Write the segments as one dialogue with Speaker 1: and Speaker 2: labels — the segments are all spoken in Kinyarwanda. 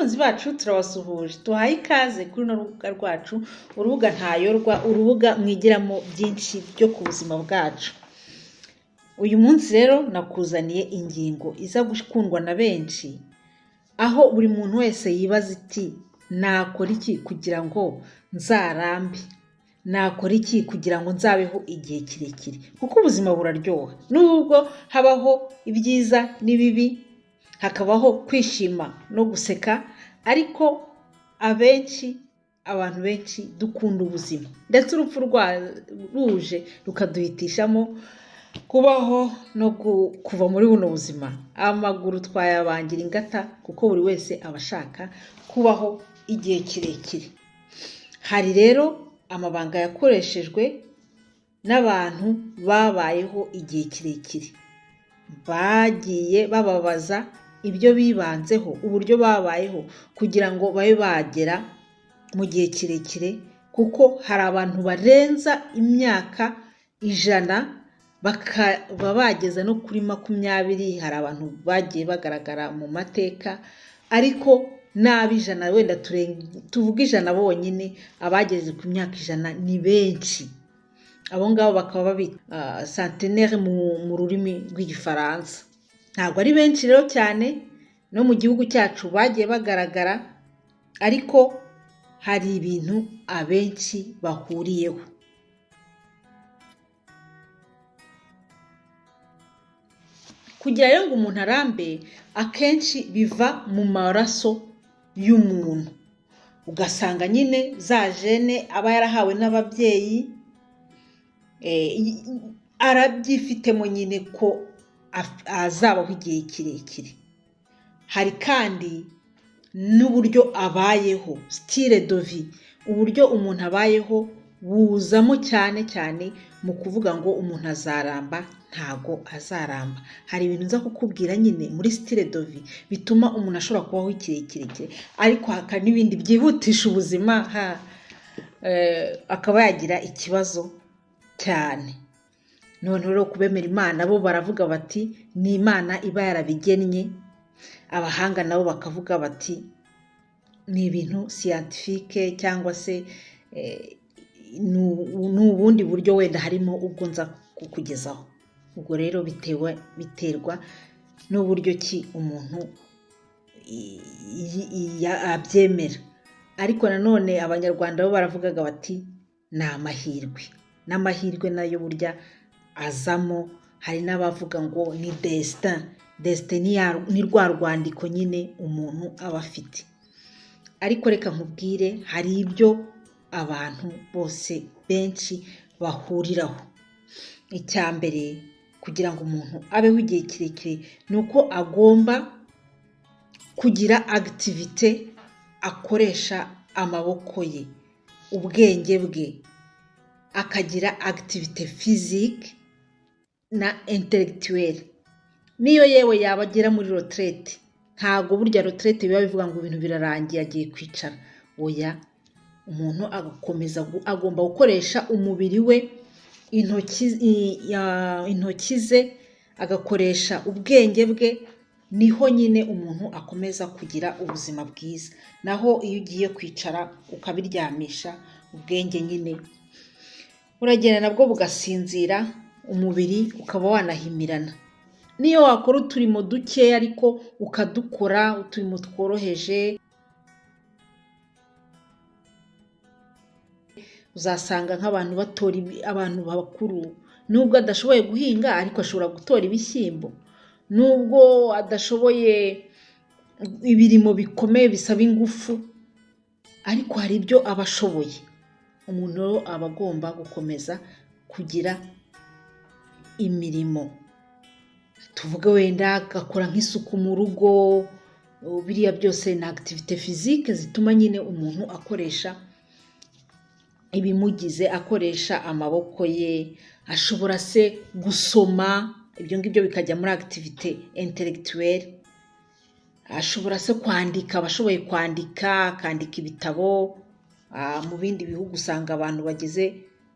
Speaker 1: Bakunzi bacu turabasuhuje tuhaye ikaze kuri no rubuga rwacu urubuga ntayorwa urubuga mwigiramo byinshi byo ku buzima bwacu. Uyu munsi rero nakuzaniye ingingo iza gukundwa na benshi aho buri muntu wese yibaza iti nakora iki kugira ngo nzarambe, nakora iki kugira ngo nzabeho igihe kirekire, kuko ubuzima buraryoha nubwo habaho ibyiza n'ibibi, hakabaho kwishima no guseka, ariko abantu benshi dukunda ubuzima, ndetse urupfu ruje rukaduhitishamo kubaho no kuva muri buno buzima. Amaguru twayabangira ingata kuko buri wese aba ashaka kubaho igihe kirekire. Hari rero amabanga yakoreshejwe n'abantu babayeho igihe kirekire, bagiye bababaza ibyo bibanzeho, uburyo babayeho kugira ngo babe bagera mu gihe kirekire, kuko hari abantu barenza imyaka 100 bakaba bageza no kuri 20. Hari abantu bagiye bagaragara mu mateka, ariko nabi 100 wenda tuvuga 100 bonyine, abageze ku myaka 100 ni benshi. Abo ngabo bakaba babita centenaire mu rurimi rw'igifaransa. Ntabwo ari benshi rero cyane, no mu gihugu cyacu bagiye bagaragara, ariko hari ibintu abenshi bahuriyeho. Kugira rero ngo umuntu arambe, akenshi biva mu maraso y'umuntu. Ugasanga nyine za gene aba yarahawe n'ababyeyi arabyifitemo nyine ko azabaho igihe kirekire. Hari kandi n'uburyo abayeho, style de vie, uburyo umuntu abayeho buzamo cyane cyane mu kuvuga ngo umuntu azaramba ntago azaramba. Hari ibintu nza kukubwira nyine muri style de vie bituma umuntu ashobora kubaho kirekire, ariko haka n'ibindi byihutisha ubuzima akaba yagira ikibazo cyane. None rero kubemera Imana bo baravuga bati ni Imana iba yarabigennye, abahanga nabo bakavuga bati ni ibintu scientifique, cyangwa se n'ubundi buryo wenda harimo ubwo nza kukugezaho. Ubwo rero biterwa n'uburyo ki umuntu abyemera. Ariko nanone abanyarwanda bo baravugaga bati ni amahirwe, n'amahirwe nayo burya azamo. Hari n'abavuga ngo ni destin, ni rwa rwandiko nyine umuntu aba afite. Ariko reka nkubwire, hari ibyo abantu bose benshi bahuriraho. Icya mbere, kugira ngo umuntu abeho igihe kirekire, ni uko agomba kugira activité akoresha amaboko ye, ubwenge bwe, akagira activité physique na intellectuelle. Niyo yewe yabagera muri retraite, ntago burya retraite biba bivuga ngo ibintu birarangiye agiye kwicara. Oya, umuntu agomba gukoresha umubiri we, intoki ze, agakoresha ubwenge bwe, niho nyine umuntu akomeza kugira ubuzima bwiza. Naho iyo ugiye kwicara ukabiryamisha, ubwenge nyine uragenda nabwo bugasinzira, umubiri ukaba wanahimirana. Niyo wakora uturimo duke ariko ukadukora, uturimo tworoheje, uzasanga nk'abantu batora abantu bakuru, nubwo adashoboye guhinga ariko ashobora gutora ibishyimbo. Nubwo adashoboye ibirimo bikomeye bisaba ingufu, ariko hari ibyo aba ashoboye. Umuntu rero aba agomba gukomeza kugira imirimo. Tuvuge wenda agakora nk'isuku mu rugo, biriya byose ni activité physique zituma nyine umuntu akoresha ibimugize, akoresha amaboko ye. Ashobora se gusoma, ibyo ngibyo bikajya muri activité intellectuelle. Ashobora se kwandika, abashoboye kwandika, akandika ibitabo. Mu bindi bihugu usanga abantu bageze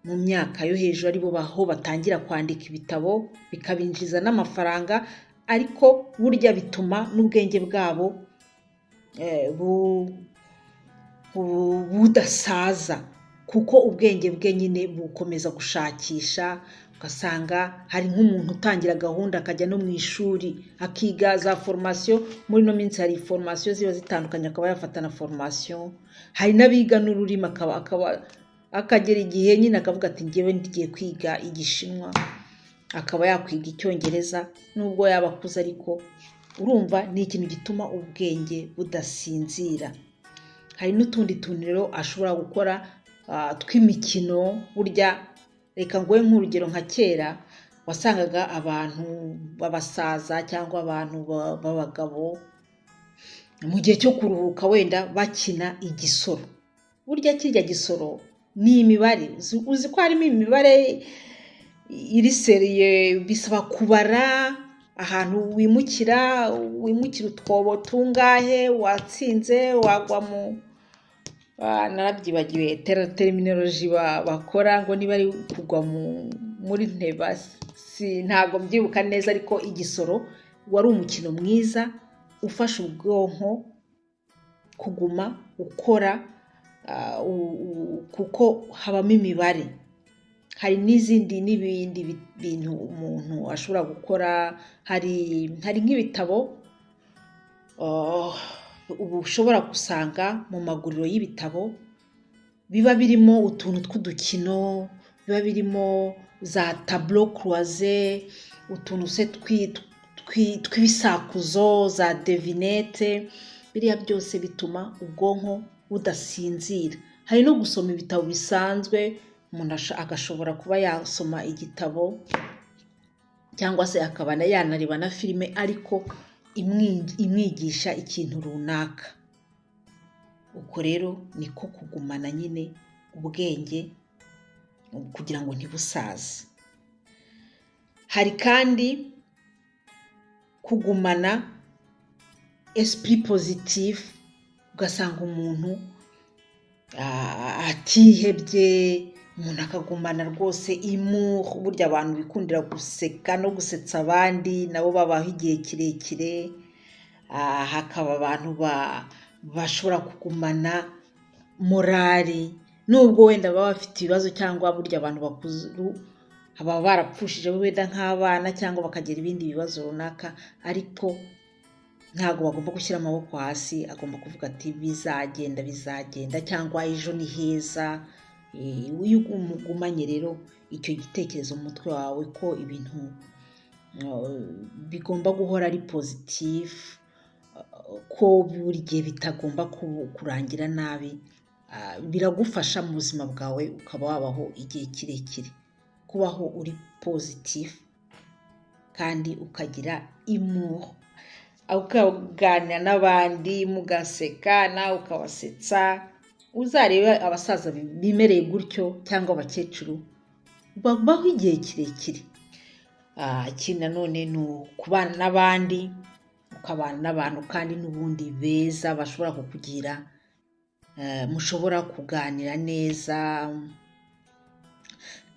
Speaker 1: mu myaka yo hejuru aribo batangira kwandika ibitabo, bikabinjiza n'amafaranga, ariko burya bituma n'ubwenge bwabo budasaza, kuko ubwenge bwe nyine bukomeza gushakisha. Ugasanga hari nk'umuntu utangira gahunda akajya no mu ishuri akiga za formation. Muri no minsi hari formation ziba zitandukanye, akaba yafata na formation. Hari n'abiga n'ururimi akagera igihe nyine akavuga ati ngewe ndigiye kwiga igishinwa, akaba yakwiga icyongereza nubwo yaba akuze, ariko urumva ni ikintu gituma ubwenge budasinzira. Hari n'utundi tuntu rero ashobora gukora tw'imikino. Burya reka ngoye nk'urugero, nka kera wasangaga abantu b'abasaza cyangwa abantu b'abagabo mu gihe cyo kuruhuka wenda bakina igisoro. Burya kirya gisoro ni imibare, uzi ko harimo imibare iri seriye, bisaba kubara ahantu wimukira utwobo tungahe, watsinze, wagwa mu narabyibagiwe terminology bakora ngo niba ari kugwa muri nteba, ntabwo mbyibuka neza, ariko igisoro wari umukino mwiza ufasha ubwonko kuguma ukora, kuko habamo imibare. Hari n'ibindi bintu umuntu ashobora gukora. Hari nk'ibitabo ubu ushobora gusanga mu maguriro y'ibitabo biba birimo utuntu tw'udukino, biba birimo za tableau croisée, utuntu se tw'ibisakuzo, za devinette. Biriya byose bituma ubwonko budasinzira. Hari no gusoma ibitabo bisanzwe, umuntu agashobora kuba yasoma igitabo cyangwa se akaba yanareba na filime ariko imwigisha ikintu runaka. Uko rero niko kugumana nyine ubwenge kugira ngo ntibusaze. Hari kandi kugumana esprit positif, ugasanga umuntu atihebye, umuntu akagumana rwose humour. Burya abantu bikundira guseka no gusetsa abandi nabo babaho igihe kirekire. Hakaba abantu bashobora kugumana morali nubwo wenda baba bafite ibibazo, cyangwa burya abantu bakuru baba barapfushije wenda nk'abana cyangwa bakagira ibindi bibazo runaka, ariko ntabwo bagomba gushyira amaboko hasi. Agomba kuvuga ati bizagenda cyangwa ejo ni heza. Iyo ugumanye rero icyo gitekerezo mu mutwe wawe ko ibintu bigomba guhora ari positif, ko buri gihe bitagomba kurangira nabi, biragufasha mu buzima bwawe ukaba wabaho igihe kirekire. Kubaho uri positif kandi ukagira humour, ukaganira n'abandi mugaseka nawe ukabasetsa. Uzarebe abasaza bimereye gutyo cyangwa abakecuru babaho igihe kirekire. Ikindi nanone ni ukubana n'abandi, ukabana n'abantu kandi n'ubundi beza bashobora kukugira, mushobora kuganira neza.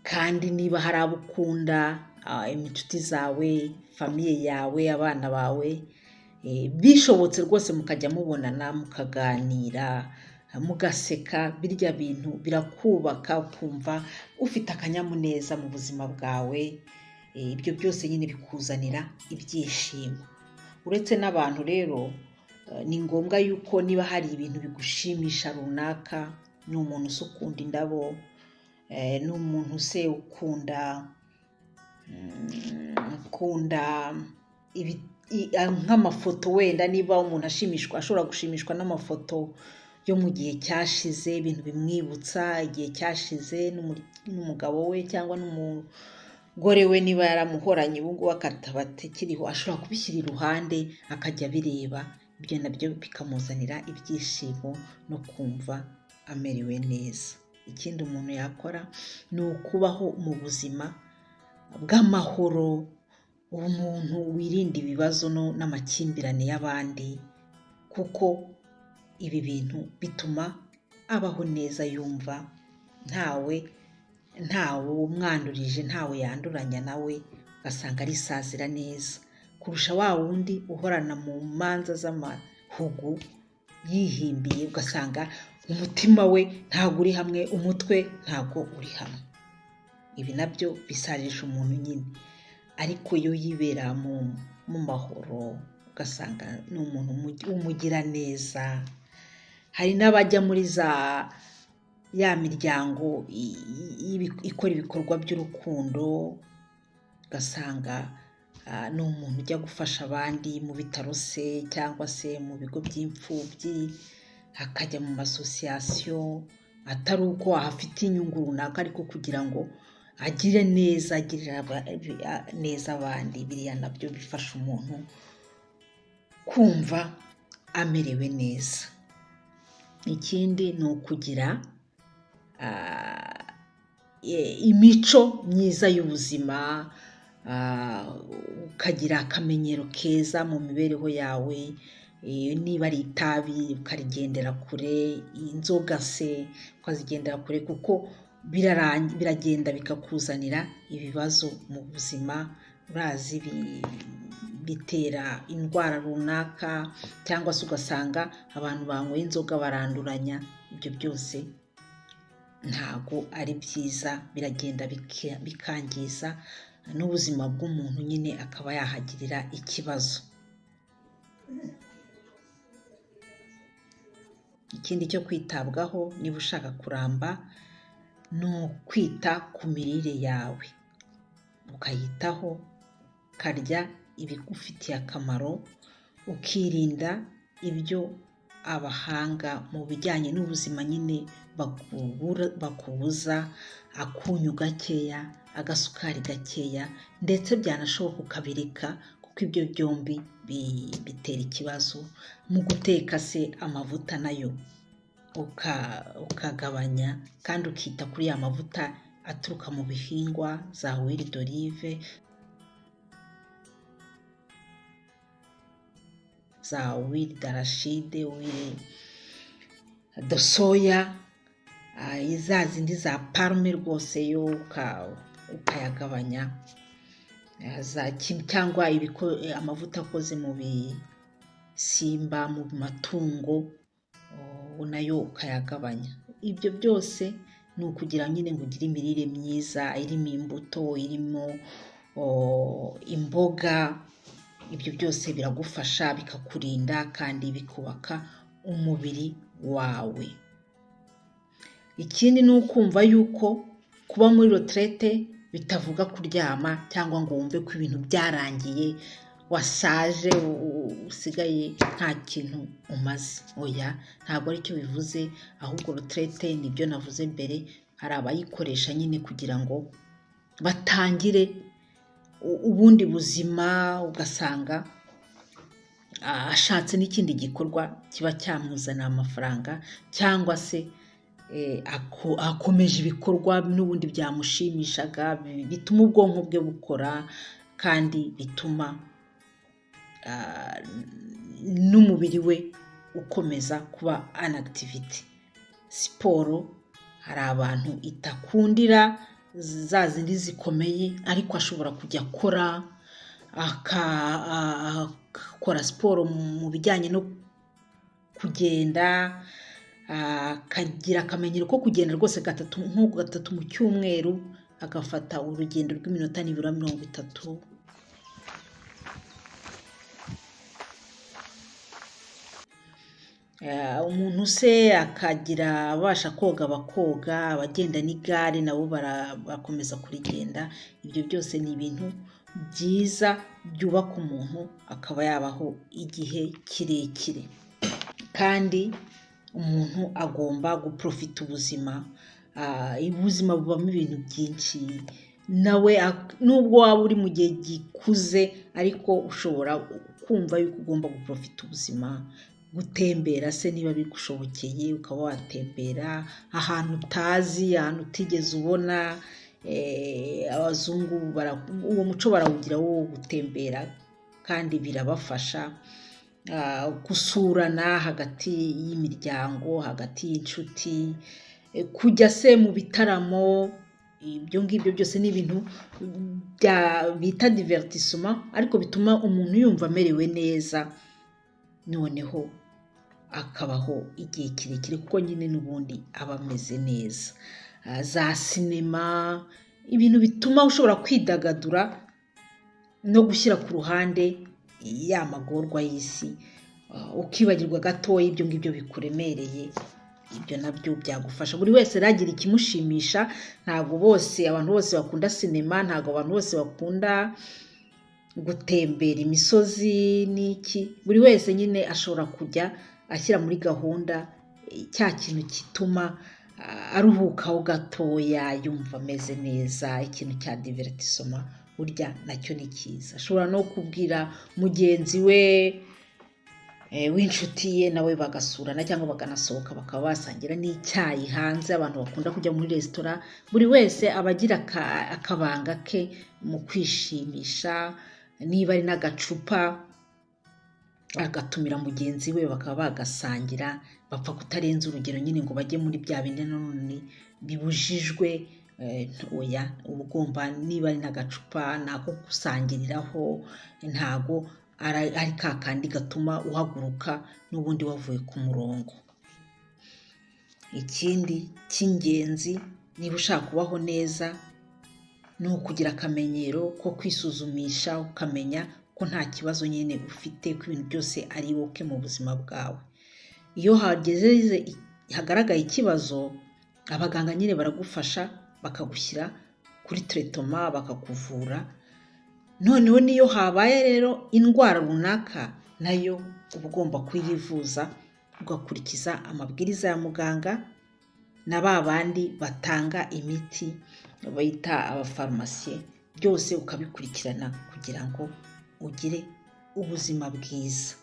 Speaker 1: Kandi niba hari abo ukunda, inshuti zawe, famiye yawe, abana bawe, bishobotse rwose mukajya mubonana mukaganira mugaseka, birya bintu birakubaka ukumva ufite akanyamuneza mu buzima bwawe. Ibyo byose nyine bikuzanira ibyishimo. Uretse n'abantu rero, ni ngombwa yuko niba hari ibintu bigushimisha runaka, ni umuntu ukunda indabo, ni umuntu ukunda nk'amafoto. Wenda niba umuntu ashobora gushimishwa n'amafoto yo mu gihe cyashize, ibintu bimwibutsa igihe cyashize n'umugabo we cyangwa n'umugore we, niba yaramuhoranye ubu ngubu akaba atakiriho, ashobora kubishyira iruhande akajya abireba. Ibyo nabyo bikamuzanira ibyishimo no kumva amerewe neza. Ikindi umuntu yakora ni ukubaho mu buzima bw'amahoro, umuntu wirinda ibibazo n'amakimbirane y'abandi, kuko ibi bintu bituma abaho neza, yumva ntawe umwandurije, ntawe yanduranya nawe, ugasanga arisazira neza kurusha wa wundi uhorana mu manza z'amahugu yihimbiye, ugasanga umutima we ntabwo uri hamwe, umutwe ntabwo uri hamwe. Ibi nabyo bisarisha umuntu nyine, ariko iyo yibera mu mahoro ugasanga ni umuntu umugira neza. Hari n'abajya muri ya miryango ikora ibikorwa by'urukundo, ugasanga ni umuntu ujya gufasha abandi mu bitaro se cyangwa se mu bigo by'imfubyi, akajya mu masosiyasiyo, atari uko ahafite inyungu runaka, ariko kugira ngo agire neza, agirira neza abandi. Biriya nabyo bifasha umuntu kumva amerewe neza. Ikindi ni ukugira imico myiza y'ubuzima, ukagira akamenyero keza mu mibereho yawe. Niba ari itabi ukarigendera kure, inzoga se ukazigendera kure, kuko biragenda bikakuzanira ibibazo mu buzima. Urazi bitera indwara runaka, cyangwa se ugasanga abantu banyweye inzoga baranduranya. Ibyo byose ntago ari byiza, biragenda bikangiza n'ubuzima bw'umuntu, nyine akaba yahagirira ikibazo. Ikindi cyo kwitabwaho niba ushaka kuramba, ni ukwita ku mirire yawe, ukayitaho, ukarya ibigufitiye akamaro, ukirinda ibyo abahanga mu bijyanye n'ubuzima nyine bakubuza, akunyu gakeya, agasukari gakeya, ndetse byanashoboka ukabireka, kuko ibyo byombi bitera ikibazo. Mu guteka se amavuta nayo ukagabanya, kandi ukita kuri ya mavuta aturuka mu bihingwa, za huile d'olive, za huile d'arachide, huile de soya, za zindi za palme rwose yo ukayagabanya, cyangwa amavuta akoze mu bisimba, mu matungo, nayo ukayagabanya. Ibyo byose ni ukugira nyine ngo ugire imirire myiza, irimo imbuto, irimo imboga. Ibyo byose biragufasha, bikakurinda, kandi bikubaka umubiri wawe. Ikindi ni ukumva yuko kuba muri retraite bitavuga kuryama, cyangwa ngo wumve ko ibintu byarangiye, wasaje, usigaye nta kintu umaze. Oya, ntabwo aricyo bivuze, ahubwo retraite nibyo navuze mbere, hari abayikoresha nyine kugira ngo batangire ubundi buzima, ugasanga ashatse n'ikindi gikorwa kiba cyamuzana amafaranga, cyangwa se akomeje ibikorwa n'ubundi byamushimishaga, bituma ubwonko bwe bukora, kandi bituma n'umubiri we ukomeza kuba an activity. Siporo hari abantu itakundira, za zindi zikomeye, ariko ashobora kujya akora, akakora siporo mu bijyanye no kugenda, akagira akamenyero ko kugenda rwose gatatu mu cyumweru, agafata urugendo rw'iminota nibura 30. Umuntu se akagira abasha koga bakoga, abagenda n'igare nabo barakomeza kurigenda. Ibyo byose ni ibintu byiza byubaka umuntu, akaba yabaho igihe kirekire. Kandi umuntu agomba guprofita ubuzima. Ubuzima bubamo ibintu byinshi, nawe nubwo waba uri mu gihe gikuze, ariko ushobora kumva yuko ugomba guprofita ubuzima. Gutembera se niba bigushobokeye, ukaba watembera ahantu utazi, ahantu utigeze ubona. Abazungu uwo muco barawugira wo gutembera, kandi birabafasha. Gusurana hagati y'imiryango, hagati y'inshuti, kujya se mu bitaramo. Ibyo ngibyo byose ni ibintu bita divertissement, ariko bituma umuntu yumva amerewe neza. Noneho akabaho igihe kirekire kuko nyine n'ubundi aba ameze neza. Za sinema, ibintu bituma ushobora kwidagadura no gushyira ku ruhande ya magorwa y'isi, ukibagirwa gatoya ibyo ngibyo bikuremereye, ibyo nabyo byagufasha. Buri wese aragira ikimushimisha, ntabwo abantu bose bakunda sinema, ntabwo abantu bose bakunda gutembera imisozi n'iki. Buri wese nyine ashobora kujya ashyira muri gahunda cya kintu gituma aruhukaho gatoya, yumva ameze neza, ikintu cya divertisoma burya nacyo ni cyiza. Ashobora no kubwira mugenzi we w'inshuti ye nawe bagasurana cyangwa bakanasohoka bakaba basangira n'icyayi hanze. Abantu bakunda kujya muri resitora, buri wese aba agira akabanga ke mu kwishimisha. Niba ari n'agacupa agatumira mugenzi we bakaba bagasangira, bapfa kutarenza urugero nyine ngo bajye muri bya bindi nanone bibujijwe. Oya, uba ugomba, niba ari n'agacupa nako gusangiriraho, ntago ari ka kandi gatuma uhaguruka n'ubundi wavuye ku murongo. Ikindi cy'ingenzi niba ushaka kubaho neza ni ukugira akamenyero ko kwisuzumisha, ukamenya ko nta kibazo nyine ufite, ko ibintu byose ari wowe mu buzima bwawe. Iyo hagaragaye ikibazo, abaganga nyine baragufasha bakagushyira kuri tretoma, bakakuvura. Noneho niyo habaye rero indwara runaka, nayo uba ugomba kuyivuza ugakurikiza amabwiriza ya muganga na ba bandi batanga imiti bita abafarumasiye, byose ukabikurikirana kugira ngo ugire ubuzima bwiza.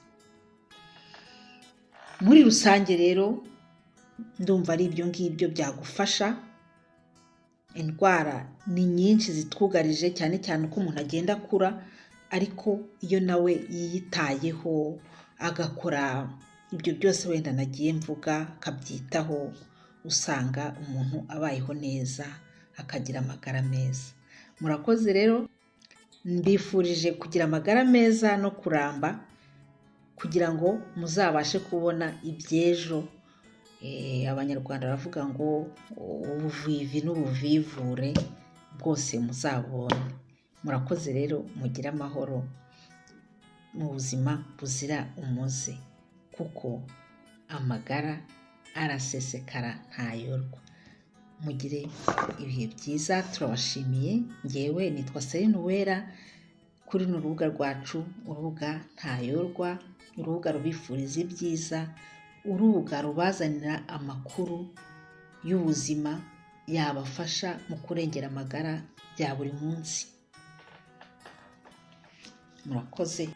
Speaker 1: Muri rusange rero ndumva ari ibyo ngibyo byagufasha. Indwara ni nyinshi zitwugarije, cyane cyane uko umuntu agenda akura, ariko iyo nawe yiyitayeho agakora ibyo byose wenda nagiye mvuga, akabyitaho, usanga umuntu abayeho neza, akagira amagara meza. Murakoze rero, mbifurije kugira amagara meza no kuramba kugira ngo muzabashe kubona iby'ejo. Abanyarwanda baravuga ngo ubuvivi n'ubuvivure bwose muzabone. Murakoze rero, mugire amahoro mu buzima buzira umuze, kuko amagara arasesekara ntayorwa. Mugire ibihe byiza, turabashimiye. Ngewe nitwa Céline Uwera, kuri runo rubuga rwacu, urubuga ntayorwa, urubuga rubifuriza ibyiza, urubuga rubazanira amakuru y'ubuzima yabafasha mu kurengera amagara bya buri munsi. Murakoze.